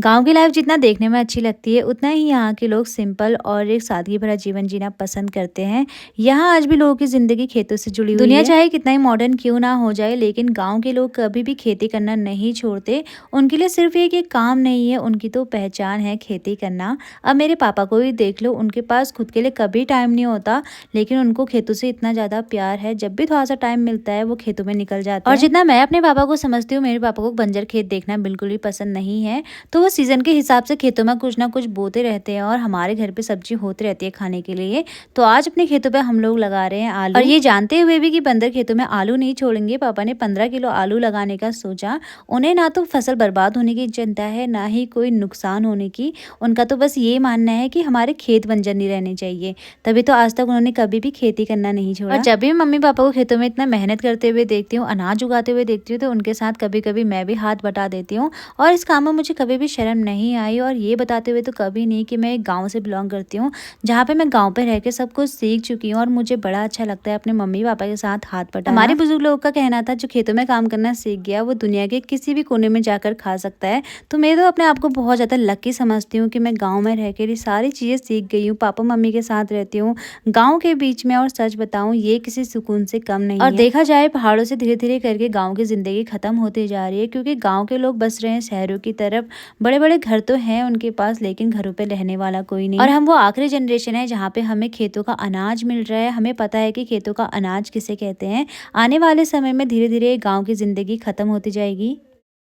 गाँव की लाइफ जितना देखने में अच्छी लगती है, उतना ही यहाँ के लोग सिंपल और एक सादगी भरा जीवन जीना पसंद करते हैं। यहाँ आज भी लोगों की ज़िंदगी खेतों से जुड़ी हुई है। दुनिया चाहे कितना ही मॉडर्न क्यों ना हो जाए, लेकिन गाँव के लोग कभी भी खेती करना नहीं छोड़ते। उनके लिए सिर्फ एक काम नहीं है, उनकी तो पहचान है खेती करना। अब मेरे पापा को ही देख लो, उनके पास खुद के लिए कभी टाइम नहीं होता, लेकिन उनको खेतों से इतना ज़्यादा प्यार है। जब भी थोड़ा सा टाइम मिलता है, वो खेतों में निकल जाते हैं। और जितना मैं अपने पापा को समझती हूँ, मेरे पापा को बंजर खेत देखना बिल्कुल भी पसंद नहीं है। तो वो सीज़न के हिसाब से खेतों में कुछ ना कुछ बोते रहते हैं और हमारे घर पे सब्जी होती रहती है खाने के लिए। तो आज अपने खेतों पे हम लोग लगा रहे हैं आलू, और ये जानते हुए भी कि बंदर खेतों में आलू नहीं छोड़ेंगे, पापा ने 15 किलो आलू लगाने का सोचा। उन्हें ना तो फसल बर्बाद होने की चिंता है, ना ही कोई नुकसान होने की। उनका तो बस ये मानना है कि हमारे खेत बंजर नहीं रहने चाहिए। तभी तो आज तक उन्होंने कभी भी खेती करना नहीं छोड़ा। और जब भी मम्मी पापा को खेतों में इतना मेहनत करते हुए देखती हूँ, अनाज उगाते हुए देखती हूँ, तो उनके साथ कभी कभी मैं भी हाथ बटा देती हूँ। और इस काम में मुझे कभी भी शर्म नहीं आई, और ये बताते हुए तो कभी नहीं कि मैं एक गाँव से बिलोंग करती हूँ, जहाँ पे मैं गाँव पे रह के सब कुछ सीख चुकी हूँ। और मुझे बड़ा अच्छा लगता है अपने मम्मी पापा के साथ हाथ बटाना। हमारे बुजुर्ग लोगों का कहना था, जो खेतों में काम करना सीख गया, वो दुनिया के किसी भी कोने में जाकर खा सकता है। तो मैं तो अपने आप को बहुत ज़्यादा लकी समझती हूँ कि मैं गाँव में रह के ये सारी चीज़ें सीख गई हूँ, पापा मम्मी के साथ रहती हूँ गाँव के बीच में। और सच बताऊँ, ये किसी सुकून से कम नहीं है। और देखा जाए, पहाड़ों से धीरे धीरे करके गाँव की जिंदगी खत्म होती जा रही है, क्योंकि गाँव के लोग बस रहे हैं शहरों की तरफ। बड़े बड़े घर तो हैं उनके पास, लेकिन घरों पे रहने वाला कोई नहीं। और हम वो आखिरी जनरेशन है जहाँ पे हमें खेतों का अनाज मिल रहा है, हमें पता है कि खेतों का अनाज किसे कहते हैं। आने वाले समय में धीरे धीरे गाँव की जिंदगी खत्म होती जाएगी।